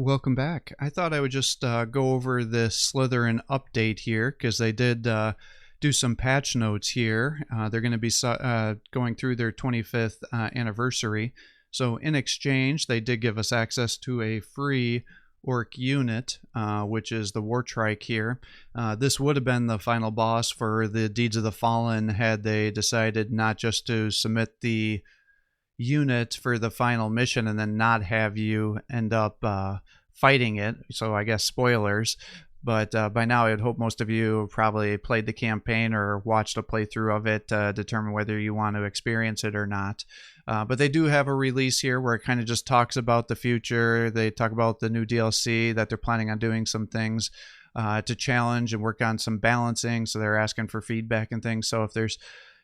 Welcome back. I thought I would just go over this Slytherin update here because they did do some patch notes here. They're going to be going through their 25th anniversary. So in exchange, they did give us access to a free orc unit, which is the War Trike here. This would have been the final boss for the Deeds of the Fallen had they decided not just to submit the unit for the final mission and then not have you end up fighting it. So I guess spoilers. But by now, I'd hope most of you probably played the campaign or watched a playthrough of it to determine whether you want to experience it or not. But they do have a release here where it kind of just talks about the future. They talk about the new DLC, that they're planning on doing some things to challenge and work on some balancing. So they're asking for feedback and things. So if there's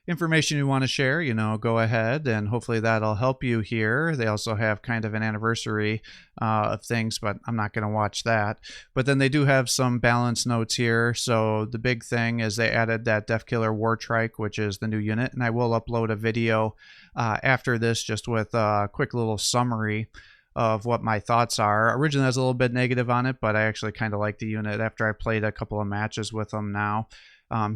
information you want to share, go ahead, and hopefully that'll help you here. They also have kind of an anniversary of things, but I'm not going to watch that. But then they do have some balance notes here. So the big thing is they added that Death Killer War Trike, which is the new unit, and I will upload a video after this just with a quick little summary of what my thoughts are. Originally I was a little bit negative on it, but I actually kind of like the unit after I played a couple of matches with him now.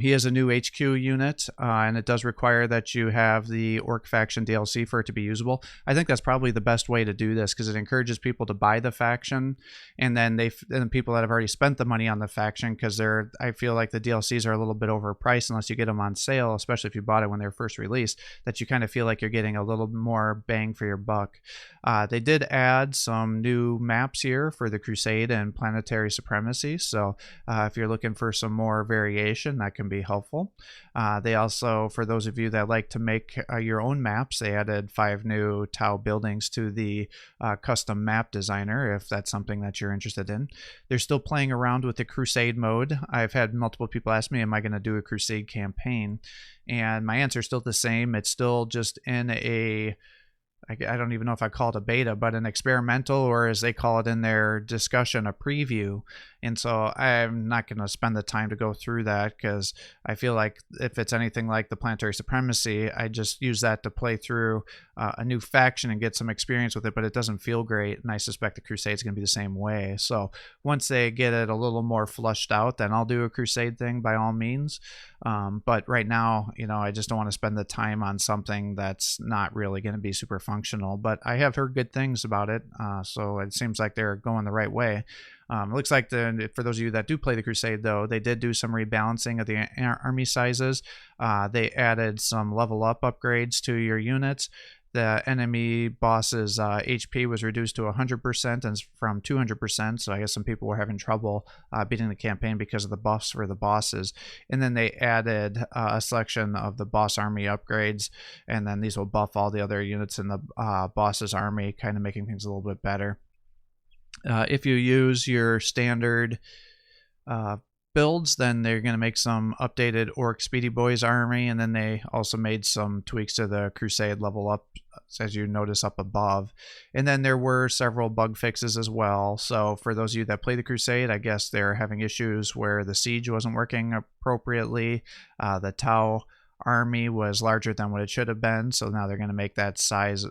He has a new HQ unit, and it does require that you have the Orc Faction DLC for it to be usable. I think that's probably the best way to do this because it encourages people to buy the faction, and then people that have already spent the money on the faction, because I feel like the DLCs are a little bit overpriced unless you get them on sale, especially if you bought it when they were first released, that you kind of feel like you're getting a little more bang for your buck. They did add some new maps here for the Crusade and Planetary Supremacy, so if you're looking for some more variation, that can be helpful. They also, for those of you that like to make your own maps, they added 5 new Tau buildings to the custom map designer, if that's something that you're interested in. They're still playing around with the Crusade mode. I've had multiple people ask me, am I going to do a Crusade campaign? And my answer is still the same. It's still just in I don't even know if I call it a beta, but an experimental, or as they call it in their discussion, a preview. And so I'm not going to spend the time to go through that because I feel like if it's anything like the Planetary Supremacy, I just use that to play through a new faction and get some experience with it, but it doesn't feel great. And I suspect the Crusade's going to be the same way. So once they get it a little more flushed out, then I'll do a Crusade thing by all means. But right now, I just don't want to spend the time on something that's not really going to be super functional. But I have heard good things about it, so it seems like they're going the right way. It looks like for those of you that do play the Crusade, though, they did do some rebalancing of the army sizes. They added some level up upgrades to your units. The enemy boss's HP was reduced to 100% and from 200%, so I guess some people were having trouble beating the campaign because of the buffs for the bosses. And then they added a selection of the boss army upgrades, and then these will buff all the other units in the boss's army, kind of making things a little bit better. If you use your standard builds, then they're going to make some updated Orc Speedy Boys army, and then they also made some tweaks to the Crusade level up, as you notice up above. And then there were several bug fixes as well. So for those of you that play the Crusade, I guess they're having issues where the siege wasn't working appropriately. The Tau army was larger than what it should have been, so now they're going to make that size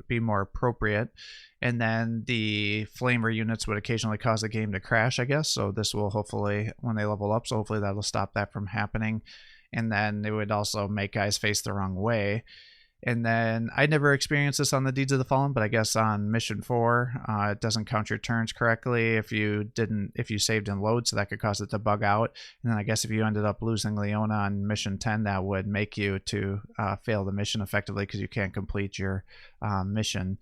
be more appropriate. And then the flamer units would occasionally cause the game to crash, I guess. So this will hopefully, when they level up, so hopefully that'll stop that from happening. And then it would also make guys face the wrong way. And then I never experienced this on the Deeds of the Fallen, but I guess on Mission 4, it doesn't count your turns correctly if you saved in load, so that could cause it to bug out. And then I guess if you ended up losing Leona on Mission 10, that would make you to fail the mission effectively because you can't complete your mission.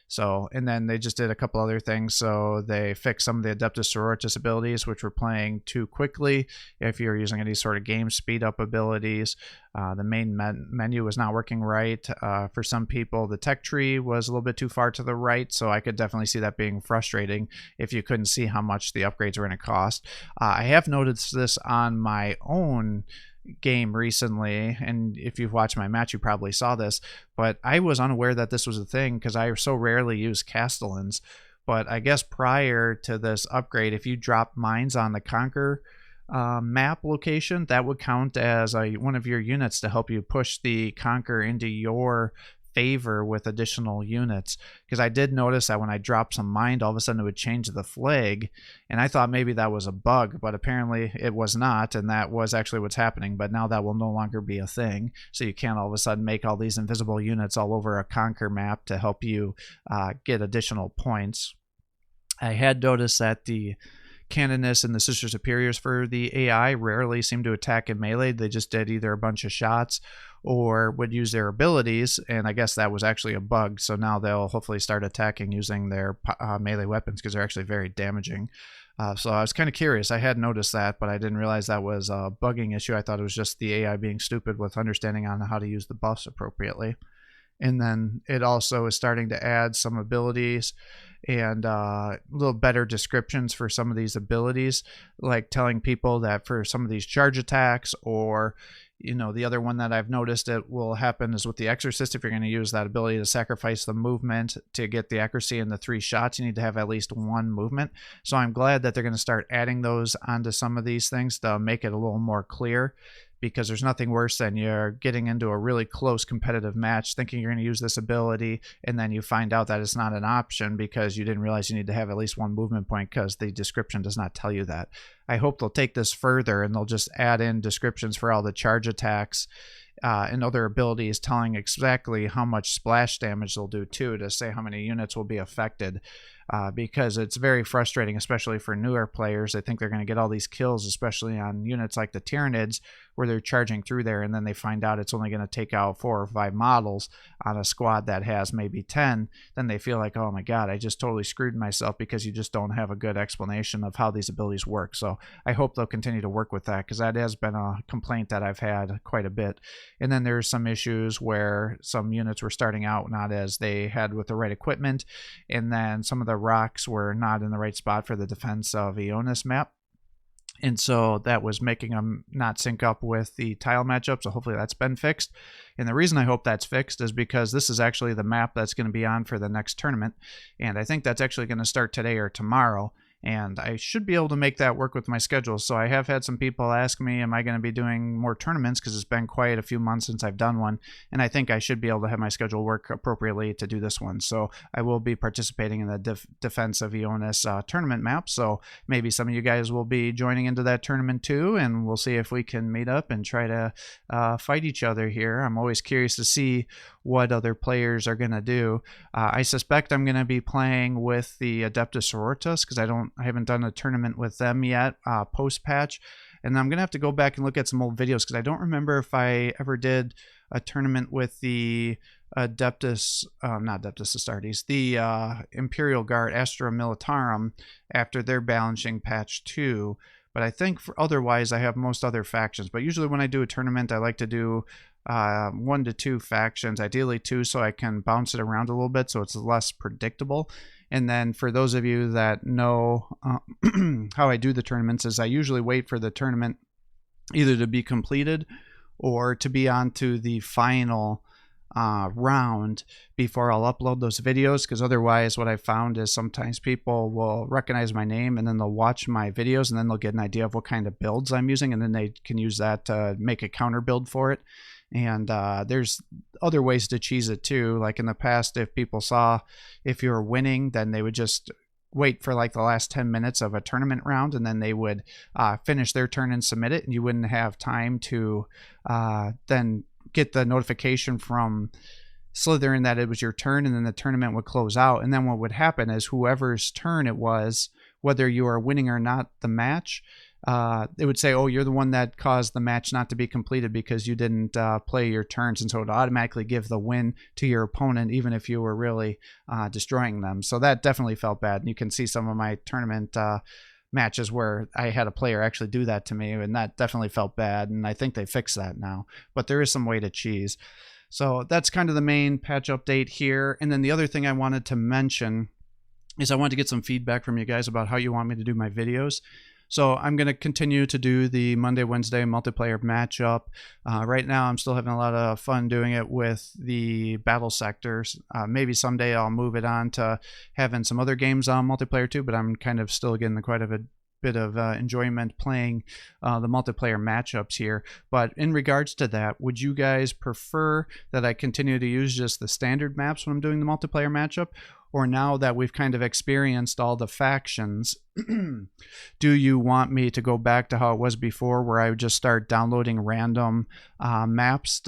So, and then they just did a couple other things. So they fixed some of the Adeptus Sororitas abilities, which were playing too quickly. If you're using any sort of game speed up abilities, the main menu was not working right. For some people, the tech tree was a little bit too far to the right. So I could definitely see that being frustrating if you couldn't see how much the upgrades were going to cost. I have noticed this on my own game recently, and if you've watched my match you probably saw this, but I was unaware that this was a thing because I so rarely use Castellans. But I guess prior to this upgrade, if you drop mines on the Conquer map location, that would count as one of your units to help you push the Conquer into your favor with additional units, because I did notice that when I dropped some mind, all of a sudden it would change the flag, and I thought maybe that was a bug, but apparently it was not, and that was actually what's happening. But now that will no longer be a thing, so you can't all of a sudden make all these invisible units all over a Conquer map to help you get additional points. I had noticed that the Canonists and the Sister Superiors for the AI rarely seem to attack in melee. They just did either a bunch of shots or would use their abilities, and I guess that was actually a bug. So now they'll hopefully start attacking using their melee weapons, because they're actually very damaging. So I was kind of curious. I had noticed that, but I didn't realize that was a bugging issue. I thought it was just the AI being stupid with understanding on how to use the buffs appropriately. And then it also is starting to add some abilities and little better descriptions for some of these abilities, like telling people that for some of these charge attacks, or the other one that I've noticed it will happen is with the Exorcist. If you're going to use that ability to sacrifice the movement to get the accuracy in the 3 shots, you need to have at least 1 movement. So I'm glad that they're going to start adding those onto some of these things to make it a little more clear, because there's nothing worse than you're getting into a really close competitive match thinking you're going to use this ability, and then you find out that it's not an option because you didn't realize you need to have at least 1 movement point because the description does not tell you that. I hope they'll take this further and they'll just add in descriptions for all the charge attacks and other abilities, telling exactly how much splash damage they'll do too, to say how many units will be affected. Because it's very frustrating, especially for newer players. They think they're going to get all these kills, especially on units like the Tyranids, where they're charging through there, and then they find out it's only going to take out 4 or 5 models on a squad that has maybe 10. Then they feel like, oh my god, I just totally screwed myself, because you just don't have a good explanation of how these abilities work. So I hope they'll continue to work with that, because that has been a complaint that I've had quite a bit. And then there's some issues where some units were starting out not as they had with the right equipment, and then some of the rocks were not in the right spot for the defense of Ionis map, and so that was making them not sync up with the tile matchup. So hopefully that's been fixed. And the reason I hope that's fixed is because this is actually the map that's going to be on for the next tournament, and I think that's actually going to start today or tomorrow. And I should be able to make that work with my schedule. So I have had some people ask me, am I going to be doing more tournaments, because it's been quite a few months since I've done one, and I think I should be able to have my schedule work appropriately to do this one. So I will be participating in the Defense of Ionis tournament map, so maybe some of you guys will be joining into that tournament too, and we'll see if we can meet up and try to fight each other here. I'm always curious to see what other players are going to do. I suspect I'm going to be playing with the Adeptus Sororitas, because I haven't done a tournament with them yet post-patch, and I'm going to have to go back and look at some old videos, because I don't remember if I ever did a tournament with the Adeptus, not Adeptus Astartes, the Imperial Guard Astra Militarum after their balancing patch 2. But I think for otherwise I have most other factions. But usually when I do a tournament, I like to do 1 to 2 factions, ideally 2, so I can bounce it around a little bit so it's less predictable. And then for those of you that know how I do the tournaments, is I usually wait for the tournament either to be completed or to be on to the final round before I'll upload those videos, because otherwise what I found is sometimes people will recognize my name and then they'll watch my videos and then they'll get an idea of what kind of builds I'm using, and then they can use that to make a counter build for it. And there's other ways to cheese it too. Like in the past, if people saw if you were winning, then they would just wait for like the last 10 minutes of a tournament round, and then they would finish their turn and submit it, and you wouldn't have time to then get the notification from Slytherin that it was your turn, and then the tournament would close out. And then what would happen is whoever's turn it was, whether you are winning or not the match, it would say, oh, you're the one that caused the match not to be completed because you didn't play your turns, and so it would automatically give the win to your opponent even if you were really destroying them. So that definitely felt bad, and you can see some of my tournament matches where I had a player actually do that to me, and that definitely felt bad, and I think they fixed that now, but there is some way to cheese. So that's kind of the main patch update here. And then the other thing I wanted to mention is I wanted to get some feedback from you guys about how you want me to do my videos. So I'm going to continue to do the Monday, Wednesday multiplayer matchup. Right now I'm still having a lot of fun doing it with the Battlesectors. Maybe someday I'll move it on to having some other games on multiplayer too, but I'm kind of still getting quite a bit bit of enjoyment playing the multiplayer matchups here. But in regards to that, would you guys prefer that I continue to use just the standard maps when I'm doing the multiplayer matchup? Or now that we've kind of experienced all the factions, do you want me to go back to how it was before, where I would just start downloading random maps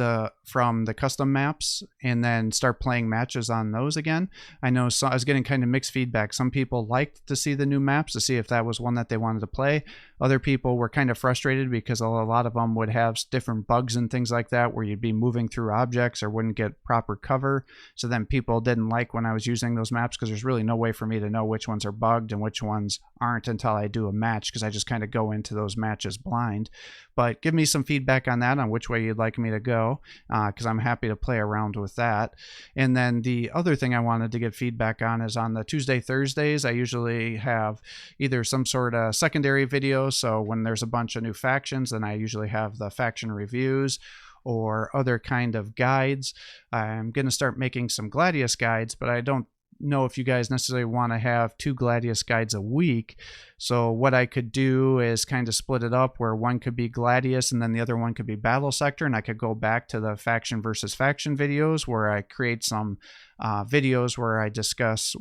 from the custom maps and then start playing matches on those again? I know I was getting kind of mixed feedback. Some people liked to see the new maps to see if that was one that they wanted to play. Other people were kind of frustrated because a lot of them would have different bugs and things like that, where you'd be moving through objects or wouldn't get proper cover. So then people didn't like when I was using those maps, because there's really no way for me to know which ones are bugged and which ones aren't until I do a match, because I just kind of go into those matches blind. But give me some feedback on that, on which way you'd like me to go, because I'm happy to play around with that. And then the other thing I wanted to get feedback on is on the Tuesday, Thursdays, I usually have either some sort of secondary video. So when there's a bunch of new factions, then I usually have the faction reviews or other kind of guides. I'm going to start making some Gladius guides, but I don't know if you guys necessarily want to have 2 Gladius guides a week. So what I could do is kind of split it up, where one could be Gladius and then the other one could be Battlesector, and I could go back to the faction versus faction videos where I create some videos where I discuss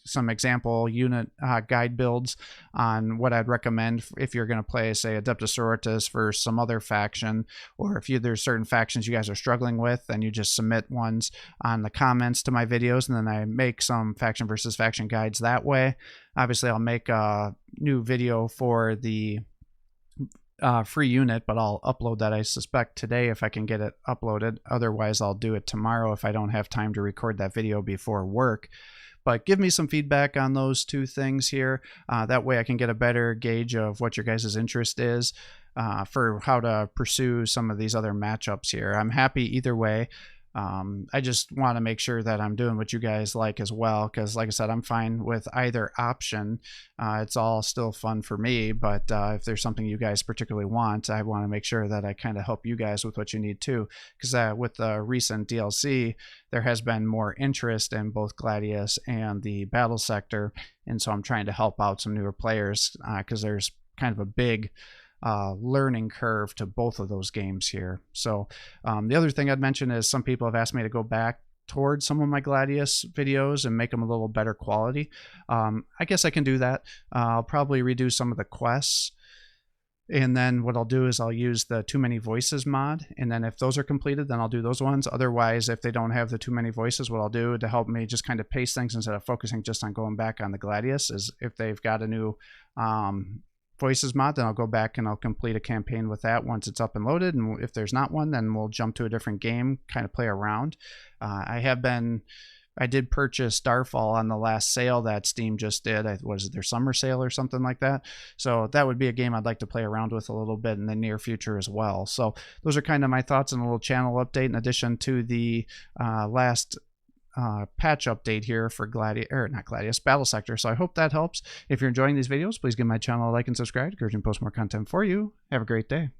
some example unit guide builds on what I'd recommend if you're going to play, say, Adeptus Sororitas for some other faction, or if there's certain factions you guys are struggling with, then you just submit ones on the comments to my videos, and then I make some faction versus faction guides that way. Obviously, I'll make a new video for the free unit, but I'll upload that, I suspect, today if I can get it uploaded. Otherwise, I'll do it tomorrow if I don't have time to record that video before work. But give me some feedback on those 2 things here. That way I can get a better gauge of what your guys' interest is for how to pursue some of these other matchups here. I'm happy either way. I just want to make sure that I'm doing what you guys like as well, because like I said, I'm fine with either option. It's all still fun for me, but if there's something you guys particularly want, I want to make sure that I kind of help you guys with what you need too, because with the recent DLC, there has been more interest in both Gladius and the Battlesector, and so I'm trying to help out some newer players, because there's kind of a big learning curve to both of those games here. So the other thing I'd mention is some people have asked me to go back towards some of my Gladius videos and make them a little better quality. I guess I can do that. I'll probably redo some of the quests, and then what I'll do is I'll use the Too Many Voices mod, and then if those are completed, then I'll do those ones. Otherwise, if they don't have the Too Many Voices, what I'll do to help me just kind of pace things instead of focusing just on going back on the Gladius is, if they've got a new Voices mod, then I'll go back and I'll complete a campaign with that once it's up and loaded. And if there's not one, then we'll jump to a different game, kind of play around. I did purchase Starfall on the last sale that Steam just did. Was it their summer sale or something like that? So that would be a game I'd like to play around with a little bit in the near future as well. So those are kind of my thoughts on a little channel update, in addition to the last patch update here for Battlesector. So I hope that helps. If you're enjoying these videos, please give my channel a like and subscribe. Encouraging to post more content for you. Have a great day.